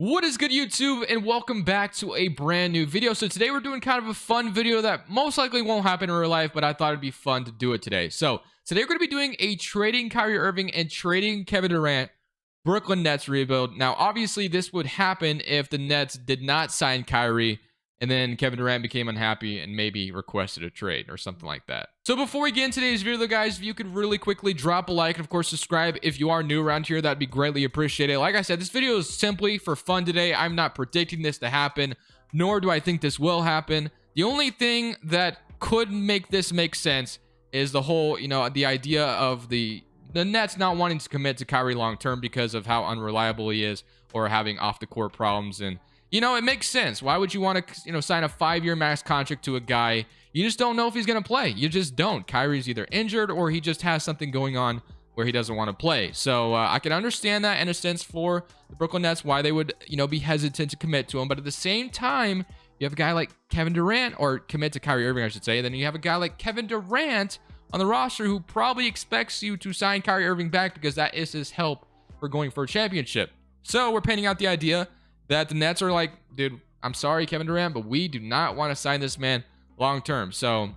What is good, YouTube, and welcome back to a brand new video. So today we're doing kind of a fun video that most likely won't happen in real life, but I thought it'd be fun to do it today. So today we're going to be doing a trading Kyrie Irving and trading Kevin Durant Brooklyn Nets rebuild. Now, obviously, this would happen if the Nets did not sign Kyrie and then Kevin Durant became unhappy and maybe requested a trade or something like that. So before we get into today's video, guys, if you could really quickly drop a like and, of course, subscribe if you are new around here, that'd be greatly appreciated. Like I said, this video is simply for fun today. I'm not predicting this to happen, nor do I think this will happen. The only thing that could make this make sense is the whole, the idea of the Nets not wanting to commit to Kyrie long-term because of how unreliable he is or having off-the-court problems. And it makes sense. Why would you want to, sign a 5-year max contract to a guy? You just don't know if he's going to play. You just don't. Kyrie's either injured or he just has something going on where he doesn't want to play. So I can understand that in a sense for the Brooklyn Nets, why they would, be hesitant to commit to him. But at the same time, you have a guy like Kevin Durant, or commit to Kyrie Irving, I should say. Then you have a guy like Kevin Durant on the roster who probably expects you to sign Kyrie Irving back because that is his help for going for a championship. So we're painting out the idea that the Nets are like, dude, I'm sorry, Kevin Durant, but we do not want to sign this man long term. So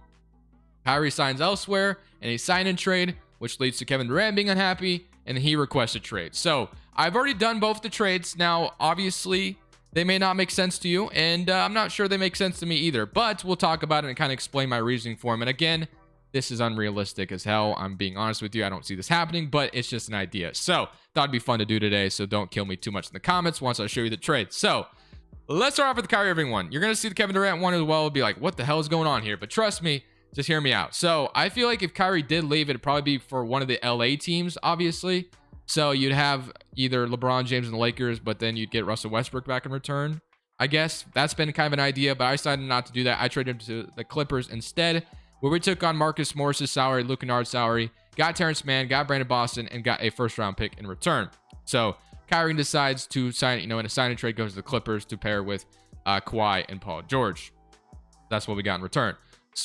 Kyrie signs elsewhere and a sign and trade, which leads to Kevin Durant being unhappy, and he requests a trade. So I've already done both the trades. Now, obviously, they may not make sense to you, and I'm not sure they make sense to me either, but we'll talk about it and kind of explain my reasoning for them. And again, this is unrealistic as hell. I'm being honest with you. I don't see this happening, but it's just an idea. So thought it'd be fun to do today. So don't kill me too much in the comments once I show you the trade. So let's start off with the Kyrie Irving one. You're going to see the Kevin Durant one as well. It'll be like, what the hell is going on here? But trust me, just hear me out. So I feel like if Kyrie did leave, it'd probably be for one of the LA teams, obviously. So you'd have either LeBron James and the Lakers, but then you'd get Russell Westbrook back in return. I guess that's been kind of an idea, but I decided not to do that. I traded him to the Clippers instead, where we took on Marcus Morris's salary, Luke Kennard's salary, got Terrence Mann, got Brandon Boston, and got a first-round pick in return. So Kyrie decides to sign, in a sign and trade, goes to the Clippers to pair with Kawhi and Paul George. That's what we got in return.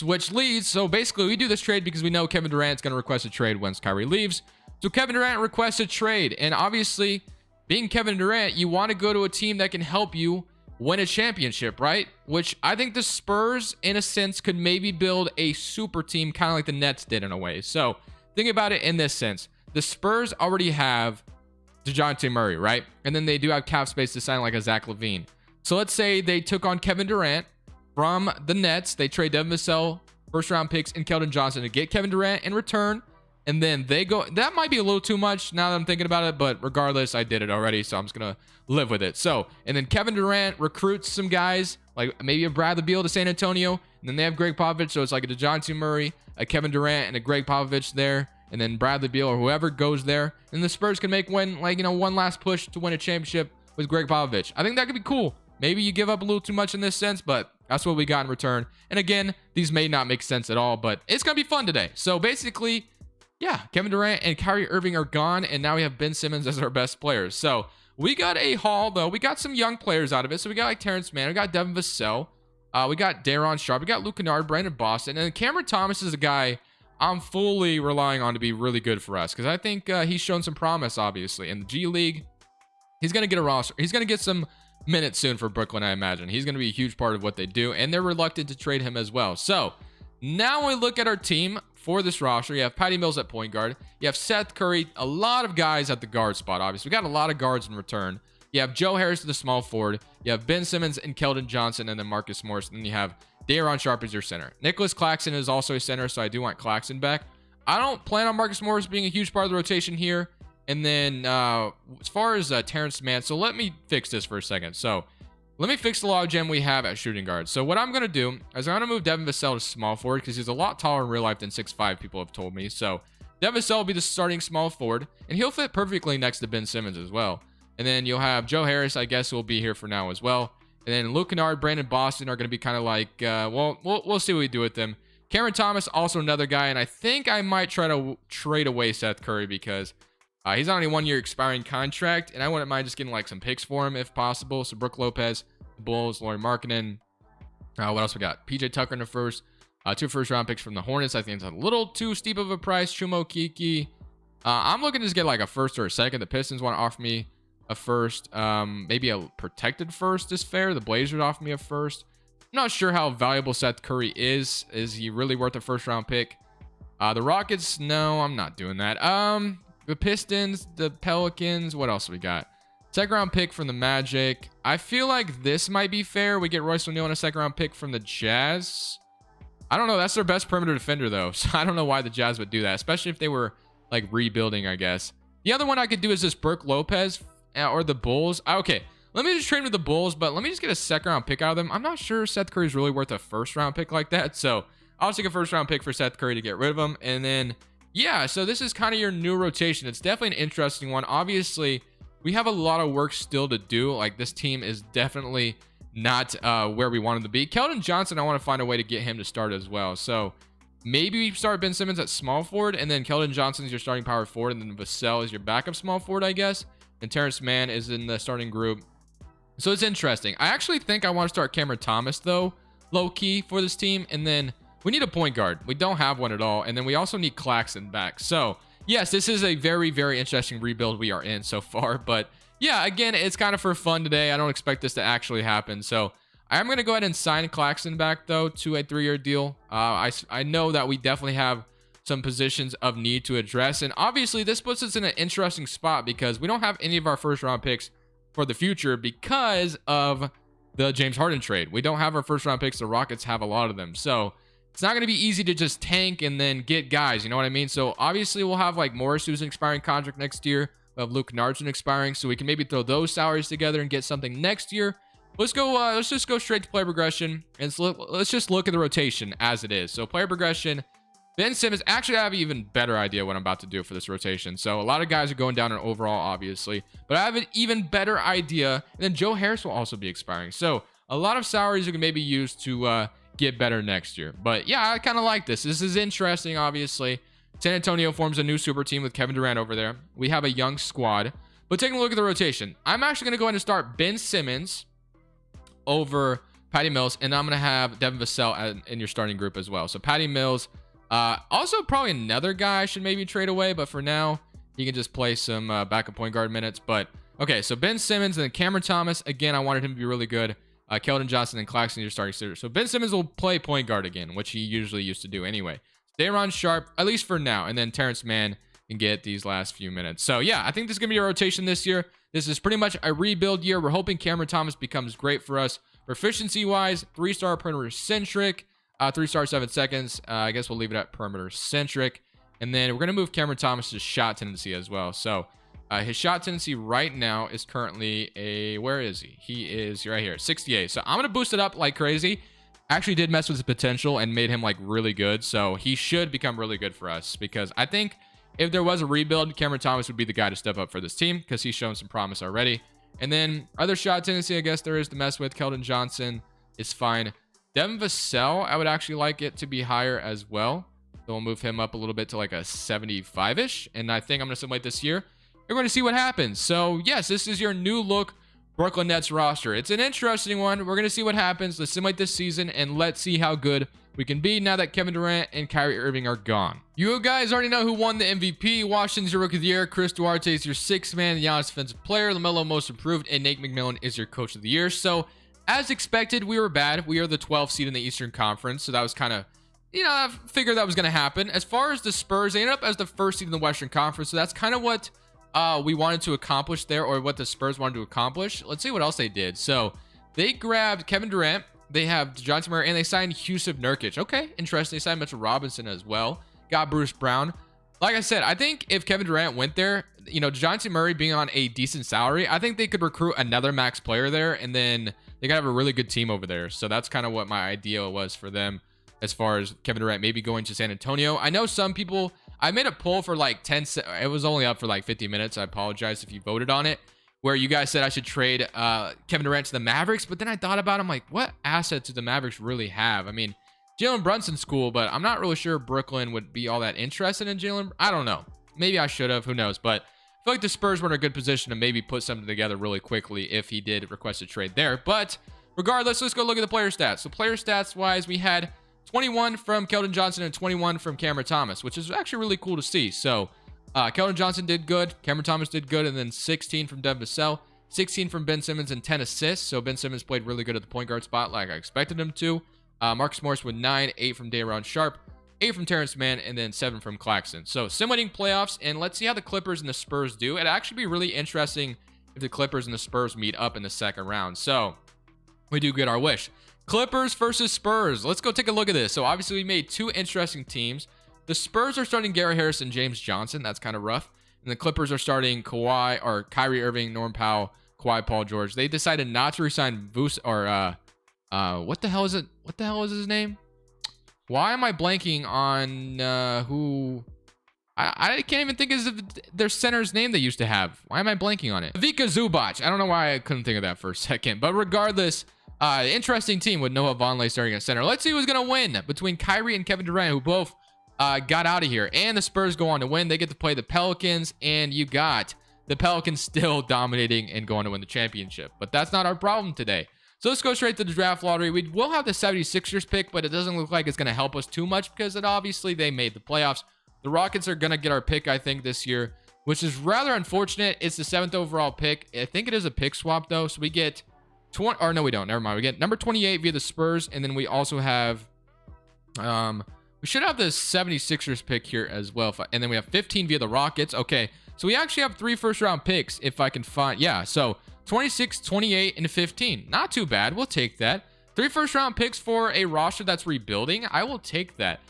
Which leads, so basically we do this trade because we know Kevin Durant's going to request a trade once Kyrie leaves. So Kevin Durant requests a trade, and obviously, being Kevin Durant, you want to go to a team that can help you win a championship, right? Which I think the Spurs, in a sense, could maybe build a super team, kind of like the Nets did in a way. So think about it in this sense. The Spurs already have DeJounte Murray, right? And then they do have cap space to sign like a Zach LaVine. So let's say they took on Kevin Durant from the Nets. They trade Devin Vassell, first-round picks, and Keldon Johnson to get Kevin Durant in return. And then they go, that might be a little too much now that I'm thinking about it, but regardless, I did it already, so I'm just going to live with it. So, and then Kevin Durant recruits some guys, like maybe a Bradley Beal to San Antonio, and then they have Greg Popovich, so it's like a DeJounte Murray, a Kevin Durant, and a Greg Popovich there, and then Bradley Beal or whoever goes there, and the Spurs can make one last push to win a championship with Greg Popovich. I think that could be cool. Maybe you give up a little too much in this sense, but that's what we got in return. And again, these may not make sense at all, but it's going to be fun today. So basically, yeah, Kevin Durant and Kyrie Irving are gone, and now we have Ben Simmons as our best players. So we got a haul, though. We got some young players out of it. So we got like Terrence Mann, we got Devin Vassell, we got Daron Sharp, we got Luke Kennard, Brandon Boston, and Cameron Thomas is a guy I'm fully relying on to be really good for us because I think he's shown some promise, obviously. In the G League, he's going to get a roster. He's going to get some minutes soon for Brooklyn, I imagine. He's going to be a huge part of what they do, and they're reluctant to trade him as well. So now when we look at our team for this roster, you have Patty Mills at point guard. You have Seth Curry, a lot of guys at the guard spot, obviously. We got a lot of guards in return. You have Joe Harris to the small forward. You have Ben Simmons and Keldon Johnson, and then Marcus Morris. And then you have Daron Sharp as your center. Nicholas Claxton is also a center, so I do want Claxton back. I don't plan on Marcus Morris being a huge part of the rotation here. And then as far as Terrence Mann, so let me fix this for a second. So let me fix the logjam we have at shooting guard. So what I'm going to do is I'm going to move Devin Vassell to small forward because he's a lot taller in real life than 6'5", people have told me. So Devin Vassell will be the starting small forward, and he'll fit perfectly next to Ben Simmons as well. And then you'll have Joe Harris, I guess, who will be here for now as well. And then Luke Kennard, Brandon Boston are going to be kind of like, we'll see what we do with them. Cameron Thomas, also another guy, and I think I might try to trade away Seth Curry because he's on a 1-year expiring contract, and I wouldn't mind just getting like some picks for him if possible. So Brook Lopez, the Bulls, Lauri Markkanen. What else we got? PJ Tucker in the first. 2 first-round picks from the Hornets. I think it's a little too steep of a price. Chumo Kiki. I'm looking to just get like a first or a second. The Pistons want to offer me a first. Maybe a protected first is fair. The Blazers offer me a first. I'm not sure how valuable Seth Curry is. Is he really worth a first round pick? The Rockets, no, I'm not doing that. The Pistons, the Pelicans, what else we got? Second round pick from the Magic. I feel like this might be fair. We get Royce O'Neal and a second round pick from the Jazz. I don't know. That's their best perimeter defender, though. So I don't know why the Jazz would do that, especially if they were like rebuilding, I guess. The other one I could do is this Brook Lopez or the Bulls. Okay, let me just trade with the Bulls, but let me just get a second round pick out of them. I'm not sure Seth Curry's really worth a first round pick like that. So I'll take a first round pick for Seth Curry to get rid of him. And then, yeah, so this is kind of your new rotation. It's definitely an interesting one. Obviously, we have a lot of work still to do. Like, this team is definitely not where we wanted to be. Keldon Johnson, I want to find a way to get him to start as well. So maybe we start Ben Simmons at small forward, and then Keldon Johnson is your starting power forward, and then Vassell is your backup small forward, I guess. And Terrence Mann is in the starting group. So it's interesting. I actually think I want to start Cameron Thomas, though, low-key for this team. And then we need a point guard. We don't have one at all. And then we also need Claxton back. So yes, this is a very, very interesting rebuild we are in so far. But yeah, again, it's kind of for fun today. I don't expect this to actually happen. So I'm going to go ahead and sign Claxton back, though, to a 3-year deal. I know that we definitely have some positions of need to address. And obviously, this puts us in an interesting spot because we don't have any of our first-round picks for the future because of the James Harden trade. We don't have our first-round picks. The Rockets have a lot of them. So it's not going to be easy to just tank and then get guys. You know what I mean? So obviously, we'll have like Morris, who's an expiring contract next year. We'll have Luke Kennard's expiring. So we can maybe throw those salaries together and get something next year. Let's go. Let's just go straight to player progression, and let's just look at the rotation as it is. So player progression, Ben Simmons. Actually, I have an even better idea what I'm about to do for this rotation. So a lot of guys are going down in overall, obviously, but I have an even better idea. And then Joe Harris will also be expiring. So a lot of salaries you can maybe use to get better next year. But yeah, I kind of like this. This is interesting. Obviously, San Antonio forms a new super team with Kevin Durant over there. We have a young squad. But taking a look at the rotation, I'm actually going to go ahead and start Ben Simmons over Patty Mills, and I'm going to have Devin Vassell in your starting group as well. So Patty Mills, also probably another guy I should maybe trade away, but for now, he can just play some backup point guard minutes. But okay, so Ben Simmons and then Cameron Thomas. Again, I wanted him to be really good. Keldon Johnson and Claxton, your starting sitter. So Ben Simmons will play point guard again, which he usually used to do anyway. Day'Ron Sharpe, at least for now, and then Terrence Mann can get these last few minutes. So yeah, I think this is going to be a rotation this year. This is pretty much a rebuild year. We're hoping Cameron Thomas becomes great for us. Proficiency-wise, 3-star perimeter-centric, 3-star 7 seconds. I guess we'll leave it at perimeter-centric. And then we're going to move Cameron Thomas' shot tendency as well. So his shot tendency right now is currently where is he? He is right here, 68. So I'm going to boost it up like crazy. Actually did mess with his potential and made him like really good. So he should become really good for us because I think if there was a rebuild, Cameron Thomas would be the guy to step up for this team because he's shown some promise already. And then other shot tendency, I guess there is to mess with. Keldon Johnson is fine. Devin Vassell, I would actually like it to be higher as well. So we'll move him up a little bit to like a 75-ish. And I think I'm going to simulate this year. We're going to see what happens. So yes, this is your new look Brooklyn Nets roster. It's an interesting one. We're going to see what happens. Let's simulate this season and let's see how good we can be now that Kevin Durant and Kyrie Irving are gone. You guys already know who won the MVP. Washington's your Rookie of the Year. Chris Duarte is your 6th man. Giannis Defensive Player. LaMelo Most Improved. And Nate McMillan is your Coach of the Year. So as expected, we were bad. We are the 12th seed in the Eastern Conference. So that was kind of, I figured that was going to happen. As far as the Spurs, they ended up as the 1st seed in the Western Conference. So that's kind of what we wanted to accomplish there, or what the Spurs wanted to accomplish. Let's see what else they did. So they grabbed Kevin Durant. They have DeJounte Murray, and they signed Jusuf Nurkic. Okay, interesting. They signed Mitchell Robinson as well. Got Bruce Brown. Like I said, I think if Kevin Durant went there, DeJounte Murray being on a decent salary, I think they could recruit another max player there, and then they could have a really good team over there. So that's kind of what my idea was for them as far as Kevin Durant maybe going to San Antonio. I know some people, I made a poll for like 10, it was only up for like 50 minutes. I apologize if you voted on it, where you guys said I should trade Kevin Durant to the Mavericks. But then I thought about it, I'm like, what assets do the Mavericks really have? I mean, Jalen Brunson's cool, but I'm not really sure Brooklyn would be all that interested in Jalen. I don't know. Maybe I should have. Who knows? But I feel like the Spurs were in a good position to maybe put something together really quickly if he did request a trade there. But regardless, let's go look at the player stats. So player stats wise, we had 21 from Keldon Johnson and 21 from Cameron Thomas, which is actually really cool to see. So Keldon Johnson did good. Cameron Thomas did good. And then 16 from Devin Vassell, 16 from Ben Simmons, and 10 assists. So Ben Simmons played really good at the point guard spot like I expected him to. Marcus Morris with 9, 8 from Day'Ron Sharpe, 8 from Terrence Mann, and then 7 from Claxton. So sim-winning playoffs, and let's see how the Clippers and the Spurs do. It'd actually be really interesting if the Clippers and the Spurs meet up in the second round. So we do get our wish. Clippers versus Spurs. Let's go take a look at this. So obviously we made two interesting teams. The Spurs are starting Gary Harris and James Johnson. That's kind of rough. And the Clippers are starting Kyrie Irving, Norm Powell, Kawhi Paul George. They decided not to resign what the hell is it? What the hell is his name? Why am I blanking on who? I can't even think of their center's name they used to have. Why am I blanking on it? Ivica Zubac. I don't know why I couldn't think of that for a second. But regardless, interesting team with Noah Vonleh starting at center. Let's see who's going to win between Kyrie and Kevin Durant, who both got out of here. And the Spurs go on to win. They get to play the Pelicans. And you got the Pelicans still dominating and going to win the championship. But that's not our problem today. So let's go straight to the draft lottery. We will have the 76ers pick, but it doesn't look like it's going to help us too much because obviously they made the playoffs. The Rockets are going to get our pick, I think, this year, which is rather unfortunate. It's the 7th overall pick. I think it is a pick swap, though. So we get 20, or no, we don't. Never mind. We get number 28 via the Spurs, and then we also have, we should have the 76ers pick here as well. And then we have 15 via the Rockets. Okay, so we actually have 3 first-round picks if I can find, yeah, so 26, 28, and 15. Not too bad. We'll take that. 3 first-round picks for a roster that's rebuilding. I will take that.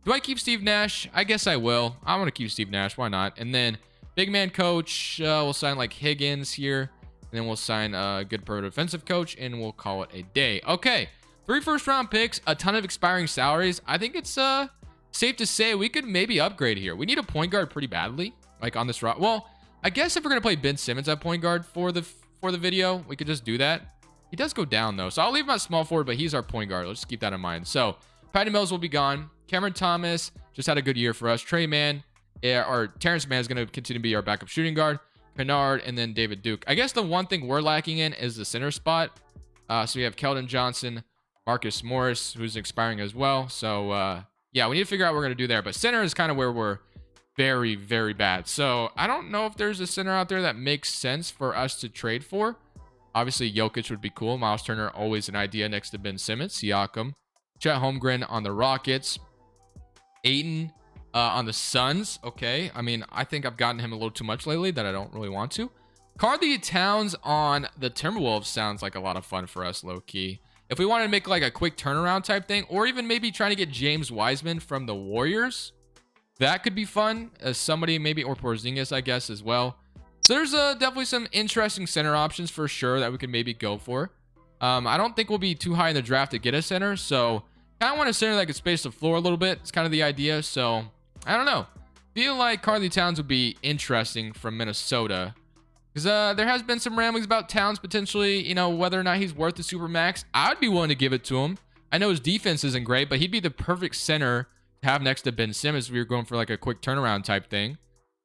Do I keep Steve Nash? I guess I will. I want to keep Steve Nash. Why not? And then big man coach, we'll sign like Higgins here. And then we'll sign a good perimeter defensive coach, and we'll call it a day. Okay, 3 first-round picks, a ton of expiring salaries. I think it's safe to say we could maybe upgrade here. We need a point guard pretty badly, like on this route. Well, I guess if we're going to play Ben Simmons at point guard for the video, we could just do that. He does go down though, so I'll leave him at small forward, but he's our point guard. Let's just keep that in mind. So Patty Mills will be gone. Cameron Thomas just had a good year for us. Trey Mann, or Terrence Mann is going to continue to be our backup shooting guard. Kennard, and then David Duke. I guess the one thing we're lacking in is the center spot. So we have Keldon Johnson, Marcus Morris, who's expiring as well. So yeah, we need to figure out what we're going to do there. But center is kind of where we're very, very bad. So I don't know if there's a center out there that makes sense for us to trade for. Obviously, Jokic would be cool. Miles Turner, always an idea next to Ben Simmons. Siakam. Chet Holmgren on the Rockets. Ayton on the Suns. Okay. I mean, I think I've gotten him a little too much lately that I don't really want to. Karl-Anthony Towns on the Timberwolves sounds like a lot of fun for us, low-key. If we wanted to make like a quick turnaround type thing, or even maybe trying to get James Wiseman from the Warriors, that could be fun as somebody maybe, or Porzingis, I guess, as well. So there's definitely some interesting center options for sure that we could maybe go for. I don't think we'll be too high in the draft to get a center, so kind of want a center that could space the floor a little bit. It's kind of the idea. So I don't know. Feel like Karl-Anthony Towns would be interesting from Minnesota, because there has been some ramblings about Towns potentially, you know, whether or not he's worth the supermax. I'd be willing to give it to him. I know his defense isn't great, but he'd be the perfect center to have next to Ben Simmons if we were going for like a quick turnaround type thing.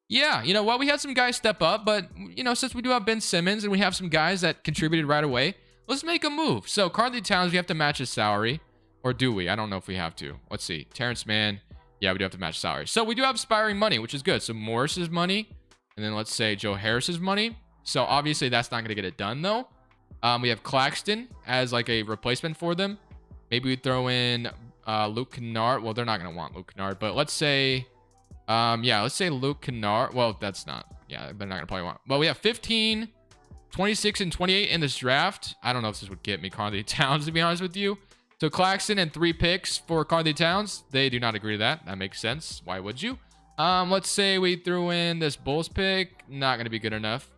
Yeah, you know what? We had some guys step up, but, you know, since we do have Ben Simmons and we have some guys that contributed right away, let's make a move. So Karl-Anthony Towns, we have to match his salary. Or do we? I don't know if we have to. Let's see. Terrence Mann. Yeah, we do have to match salary. So we do have expiring money, which is good. So Morris's money. And then let's say Joe Harris's money. So obviously that's not going to get it done, though. We have Claxton as like a replacement for them. Maybe we throw in Luke Kennard. Well, they're not going to want Luke Kennard. But let's say, yeah, let's say Luke Kennard. Well, that's not. Yeah, they're not going to probably want. Well, we have 15, 26, and 28 in this draft. I don't know if this would get me Karl-Anthony Towns, to be honest with you. So Claxton and 3 picks for Karl-Anthony Towns. They do not agree to that. That makes sense. Why would you? Let's say we threw in this Bulls pick. Not going to be good enough.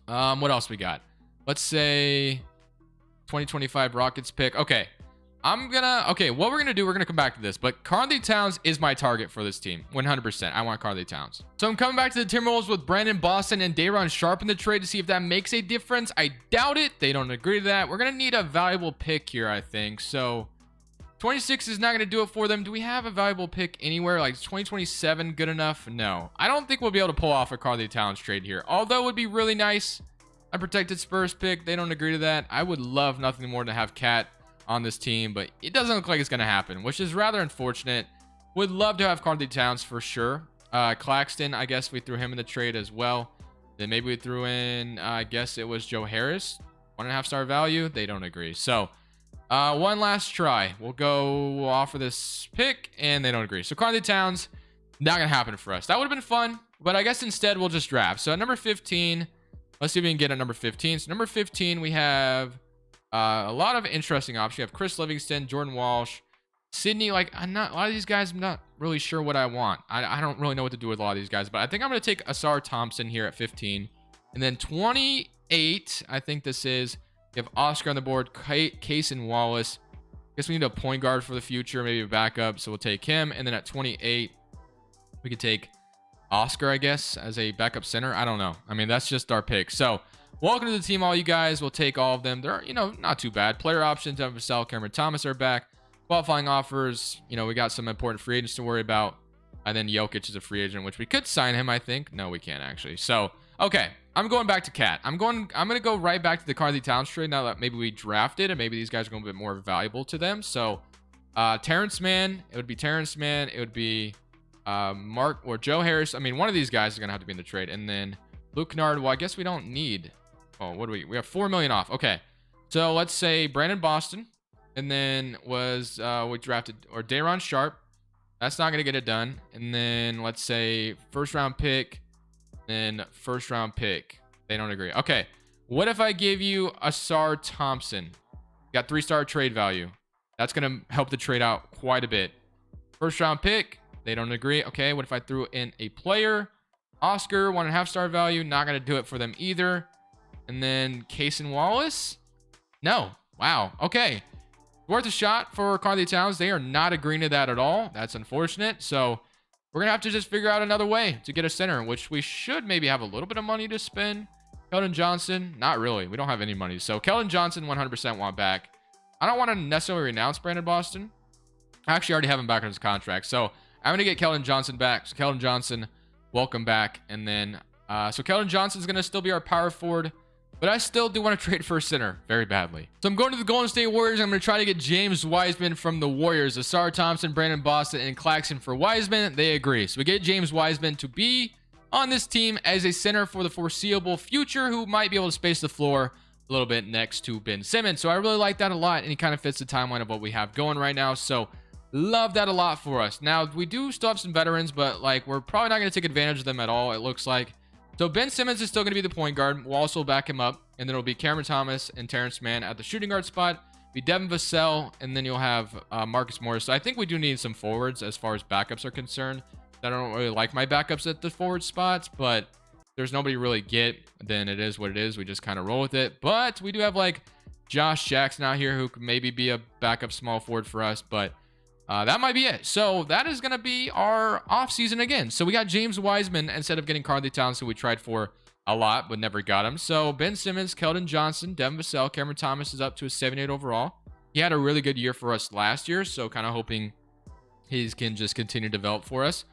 What else we got? Let's say 2025 Rockets pick. Okay. Okay, what we're going to do, we're going to come back to this, but Karl-Anthony Towns is my target for this team. 100%. I want Karl-Anthony Towns. So I'm coming back to the Timberwolves with Brandon Boston and Day'Ron Sharpe in the trade to see if that makes a difference. I doubt it. They don't agree to that. We're going to need a valuable pick here, I think. So 26 is not going to do it for them. Do we have a valuable pick anywhere? Like 2027 good enough? No. I don't think we'll be able to pull off a Karl-Anthony Towns trade here. Although it would be really nice. A protected Spurs pick. They don't agree to that. I would love nothing more than to have Cat on this team, but it doesn't look like it's going to happen, which is rather unfortunate. Would love to have Karl-Anthony Towns for sure. Claxton, I guess we threw him in the trade as well. Then maybe we threw in, I guess it was Joe Harris, 1.5-star value. They don't agree. So one last try. We'll offer this pick, and they don't agree. So Carly Towns, not gonna happen for us. That would have been fun, but I guess instead we'll just draft. So at number 15, let's see if we can get at number 15. So number 15, we have a lot of interesting options. We have Chris Livingston, Jordan Walsh, Sydney. Like, a lot of these guys, I'm not really sure what I want. I don't really know what to do with a lot of these guys, but I think I'm going to take Asar Thompson here at 15. And then 28, I think this is, you have Oscar on the board, Case and Wallace. Guess we need a point guard for the future, maybe a backup, so we'll take him. And then at 28, we could take Oscar, I guess, as a backup center. I don't know. I mean, that's just our pick. So welcome to the team, all you guys. We'll take all of them. They're, not too bad. Player options, Devin Vassell, Cameron Thomas are back. Qualifying offers, we got some important free agents to worry about. And then Jokic is a free agent, which we could sign him, I think. No, we can't actually. So, okay. I'm going back to Cat. I'm going to go right back to the Carly Towns trade now that maybe we drafted and maybe these guys are going to be more valuable to them. So, Terrence Mann, it would be Terrence Mann. It would be Mark or Joe Harris. I mean, one of these guys is going to have to be in the trade. And then Luke Kennard, well, I guess we don't need. Oh, what do we have? 4 million off. Okay. So, let's say Brandon Boston. And then we drafted, or Day'Ron Sharp. That's not going to get it done. And then let's say first round pick, then first round pick. They don't agree. Okay. What if I give you Asar Thompson? Got 3-star trade value. That's going to help the trade out quite a bit. First round pick. They don't agree. Okay. What if I threw in a player? Oscar, 1.5-star value. Not going to do it for them either. And then Case and Wallace? No. Wow. Okay. Worth a shot for Carly Towns. They are not agreeing to that at all. That's unfortunate. So we're going to have to just figure out another way to get a center, which we should maybe have a little bit of money to spend. Keldon Johnson, not really. We don't have any money. So Keldon Johnson, 100% want back. I don't want to necessarily renounce Brandon Boston. I actually already have him back on his contract. So I'm going to get Keldon Johnson back. So Keldon Johnson, welcome back. And then, so Keldon Johnson is going to still be our power forward. But I still do want to trade for a center very badly. So I'm going to the Golden State Warriors. I'm going to try to get James Wiseman from the Warriors. Asar Thompson, Brandon Boston, and Claxton for Wiseman. They agree. So we get James Wiseman to be on this team as a center for the foreseeable future who might be able to space the floor a little bit next to Ben Simmons. So I really like that a lot, and he kind of fits the timeline of what we have going right now. So love that a lot for us. Now, we do still have some veterans, but we're probably not going to take advantage of them at all, it looks like. So Ben Simmons is still going to be the point guard. We'll also back him up. And then it'll be Cameron Thomas and Terrence Mann at the shooting guard spot. Be Devin Vassell. And then you'll have Marcus Morris. So I think we do need some forwards as far as backups are concerned. I don't really like my backups at the forward spots. But if there's nobody to really get, then it is what it is. We just kind of roll with it. But we do have Josh Jackson out here who could maybe be a backup small forward for us. But that might be it. So that is going to be our offseason again. So we got James Wiseman instead of getting Carly Towns, who we tried for a lot but never got him. So Ben Simmons, Keldon Johnson, Devin Vassell, Cameron Thomas is up to a 78 overall. He had a really good year for us last year, so kind of hoping he can just continue to develop for us.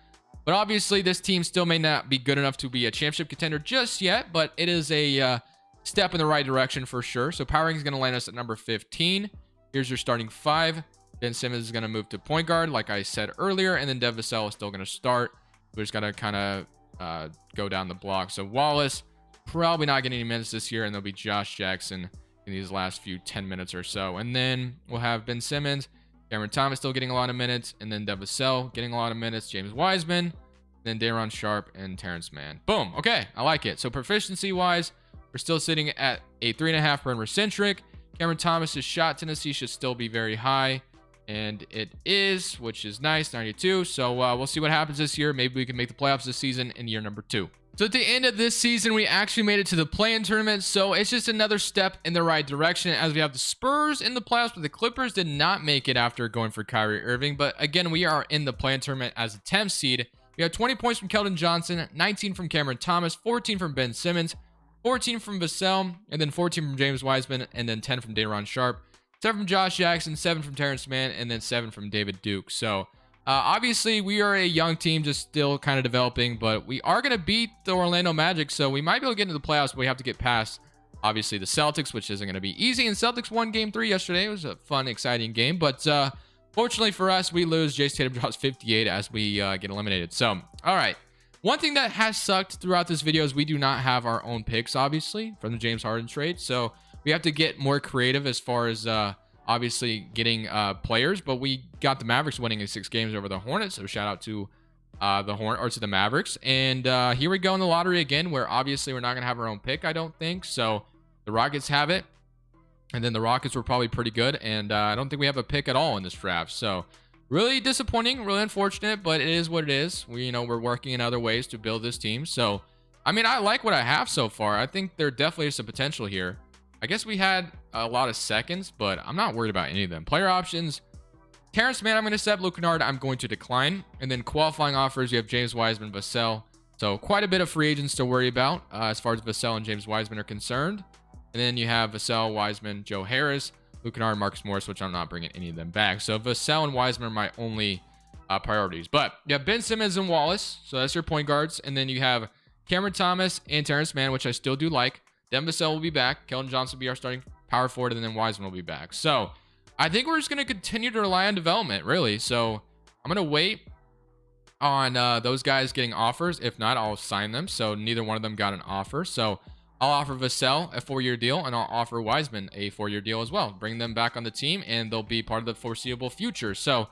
But obviously, this team still may not be good enough to be a championship contender just yet, but it is a step in the right direction for sure. So power ranking is going to land us at number 15. Here's your starting 5. Ben Simmons is going to move to point guard, like I said earlier, and then Devin Vassell is still going to start. We're just going to kind of go down the block. So Wallace, probably not getting any minutes this year, and there'll be Josh Jackson in these last few 10 minutes or so. And then we'll have Ben Simmons, Cameron Thomas still getting a lot of minutes, and then Devin Vassell getting a lot of minutes, James Wiseman, then Day'Ron Sharp, and Terrence Mann. Boom. Okay, I like it. So proficiency-wise, we're still sitting at a 3.5 perimeter centric. Cameron Thomas's shot tendency should still be very high. And it is, which is nice, 92. So we'll see what happens this year. Maybe we can make the playoffs this season in year number 2. So at the end of this season, we actually made it to the play-in tournament. So it's just another step in the right direction as we have the Spurs in the playoffs, but the Clippers did not make it after going for Kyrie Irving. But again, we are in the play-in tournament as a 10th seed. We have 20 points from Keldon Johnson, 19 from Cameron Thomas, 14 from Ben Simmons, 14 from Vassell, and then 14 from James Wiseman, and then 10 from Day'Ron Sharp. 7 from Josh Jackson, 7 from Terrence Mann, and then 7 from David Duke. So obviously we are a young team, just still kind of developing, but we are going to beat the Orlando Magic, so we might be able to get into the playoffs, but we have to get past obviously the Celtics, which isn't going to be easy. And Celtics won game 3 yesterday. It was a fun, exciting game, but fortunately for us, we lose. Jason Tatum draws 58 as we get eliminated. So all right, One thing that has sucked throughout this video is we do not have our own picks, obviously, from the James Harden trade. So we have to get more creative as far as obviously getting players. But we got the Mavericks winning in 6 games over the Hornets. So shout out to the Mavericks. And here we go in the lottery again, where obviously we're not gonna have our own pick, I don't think. So the Rockets have it, and then the Rockets were probably pretty good, and I don't think we have a pick at all in this draft. So really disappointing, really unfortunate, but it is what it is. We're working in other ways to build this team. So I mean, I like what I have so far. I think there definitely is some potential here. I guess we had a lot of seconds, but I'm not worried about any of them. Player options: Terrence Mann, I'm going to accept. Luke Kennard, I'm going to decline. And then qualifying offers, you have James Wiseman, Vassell. So quite a bit of free agents to worry about as far as Vassell and James Wiseman are concerned. And then you have Vassell, Wiseman, Joe Harris, Luke Kennard, Marcus Morris, which I'm not bringing any of them back. So Vassell and Wiseman are my only priorities. But you have Ben Simmons and Wallace. So that's your point guards. And then you have Cameron Thomas and Terrence Mann, which I still do like. Then Vassell will be back. Keldon Johnson will be our starting power forward. And then Wiseman will be back. So I think we're just going to continue to rely on development, really. So I'm going to wait on those guys getting offers. If not, I'll sign them. So neither one of them got an offer. So I'll offer Vassell a 4-year deal, and I'll offer Wiseman a 4-year deal as well. Bring them back on the team, and they'll be part of the foreseeable future. So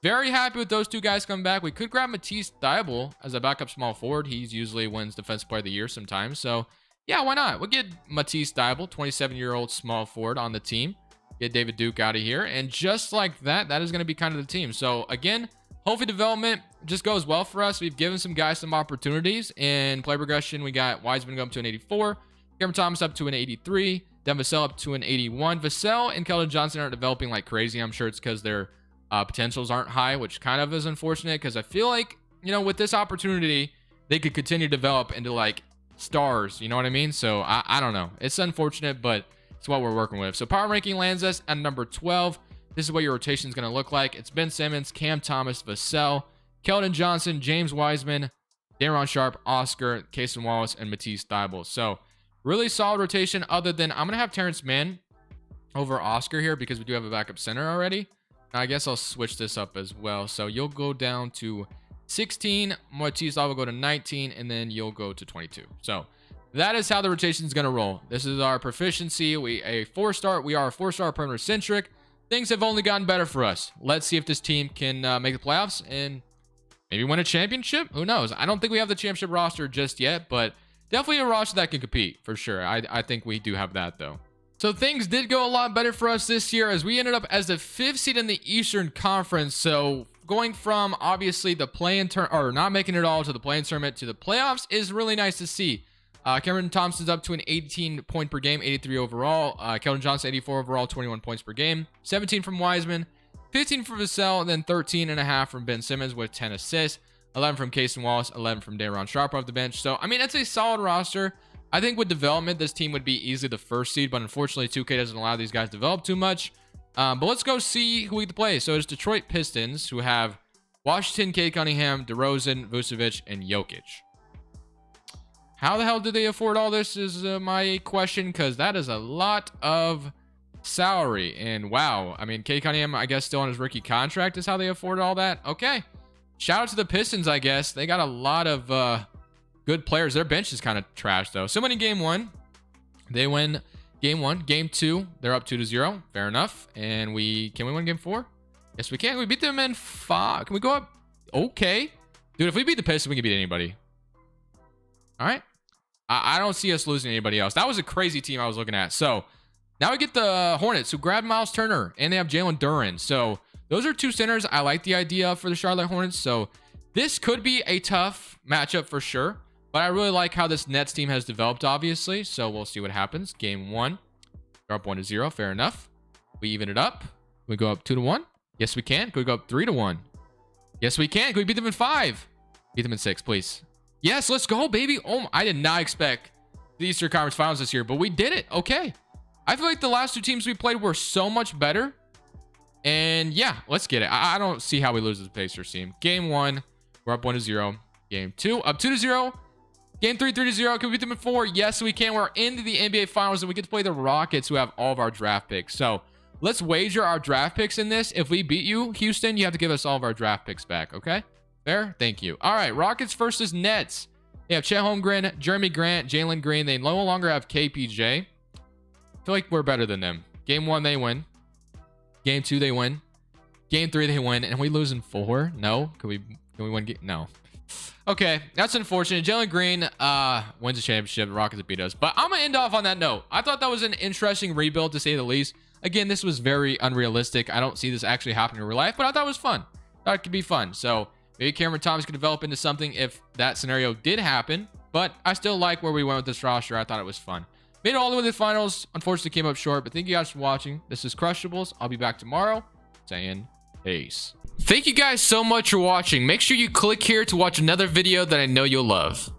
very happy with those two guys coming back. We could grab Matisse Thybulle as a backup small forward. He usually wins Defensive Player of the Year sometimes. So yeah, why not? We'll get Matisse Thybulle, 27-year-old small forward, on the team. Get David Duke out of here. And just like that, that is going to be kind of the team. So again, hopefully development just goes well for us. We've given some guys some opportunities. In play progression, we got Wiseman going up to an 84. Cameron Thomas up to an 83. Then Vassell up to an 81. Vassell and Keldon Johnson aren't developing like crazy. I'm sure it's because their potentials aren't high, which kind of is unfortunate, because I feel like, with this opportunity, they could continue to develop into like stars. You know what I mean? So I don't know. It's unfortunate, but it's what we're working with. So power ranking lands us at number 12. This is what your rotation is going to look like. It's Ben Simmons, Cam Thomas, Vassell, Keldon Johnson, James Wiseman, Daron Sharp, Oscar, Cason Wallace, and Matisse Thybulle. So really solid rotation, other than I'm going to have Terrence Mann over Oscar here because we do have a backup center already. I guess I'll switch this up as well. So you'll go down to 16, Matisse Thybulle will go to 19, and then you'll go to 22. So that is how the rotation is going to roll. This is our proficiency. We are a 4-star perimeter centric. Things have only gotten better for us. Let's see if this team can make the playoffs and maybe win a championship. Who knows? I don't think we have the championship roster just yet, but definitely a roster that can compete for sure. I think we do have that though. So things did go a lot better for us this year as we ended up as the 5th seed in the Eastern Conference. So going from obviously the play-in or not making it all to the play-in tournament to the playoffs is really nice to see. Cameron Thompson's up to an 18 point per game, 83 overall. Keldon Johnson, 84 overall, 21 points per game. 17 from Wiseman, 15 from Vassell, and then 13.5 from Ben Simmons with 10 assists. 11 from Cason Wallace, 11 from Daron Sharp off the bench. So, I mean, that's a solid roster. I think with development, this team would be easily the 1st seed, but unfortunately, 2K doesn't allow these guys to develop too much. But let's go see who we get to play. So it's Detroit Pistons, who have Washington, Cade Cunningham, DeRozan, Vucevic, and Jokic. How the hell did they afford all this is my question, because that is a lot of salary. And wow, I mean, Cade Cunningham, I guess, still on his rookie contract is how they afforded all that. Okay. Shout out to the Pistons, I guess. They got a lot of good players. Their bench is kind of trash, though. So many game 1. They win game 1. Game 2, they're up 2-0. Fair enough. And can we win game 4? Yes, we can. We beat them in 5. Can we go up? Okay. Dude, if we beat the Pistons, we can beat anybody. All right. I don't see us losing anybody else. That was a crazy team I was looking at. So now we get the Hornets, who grabbed Miles Turner, and they have Jalen Duren. So those are 2 centers I like the idea for the Charlotte Hornets. So this could be a tough matchup for sure. But I really like how this Nets team has developed, obviously. So we'll see what happens. Game 1. They're up 1-0. Fair enough. We even it up. We go up 2-1. Yes, we can. Could we go up 3-1? Yes, we can. Could we beat them in 5? Beat them in 6, please. Yes, let's go, baby. Oh, I did not expect the Eastern Conference Finals this year, but we did it. Okay. I feel like the last 2 teams we played were so much better. And yeah, let's get it. I don't see how we lose this Pacers team. Game 1, we're up 1-0. Game 2, up 2-0. Game 3, 3-0. Can we beat them in 4? Yes, we can. We're into the NBA Finals, and we get to play the Rockets, who have all of our draft picks. So let's wager our draft picks in this. If we beat you, Houston, you have to give us all of our draft picks back, okay? Fair? Thank you. All right, Rockets versus Nets. They have Chet Holmgren, Jeremy Grant, Jalen Green. They no longer have KPJ. I feel like we're better than them. Game 1, they win. Game 2, they win. Game 3, they win. And we lose in 4? No? Can we win? No. Okay, that's unfortunate. Jalen Green wins the championship. The Rockets beat us. But I'm going to end off on that note. I thought that was an interesting rebuild, to say the least. Again, this was very unrealistic. I don't see this actually happening in real life, but I thought it was fun. Thought it could be fun. So maybe Cameron Thomas could develop into something if that scenario did happen. But I still like where we went with this roster. I thought it was fun. Made it all the way to the finals. Unfortunately, came up short. But thank you guys for watching. This is Crushables. I'll be back tomorrow. Saying peace. Thank you guys so much for watching. Make sure you click here to watch another video that I know you'll love.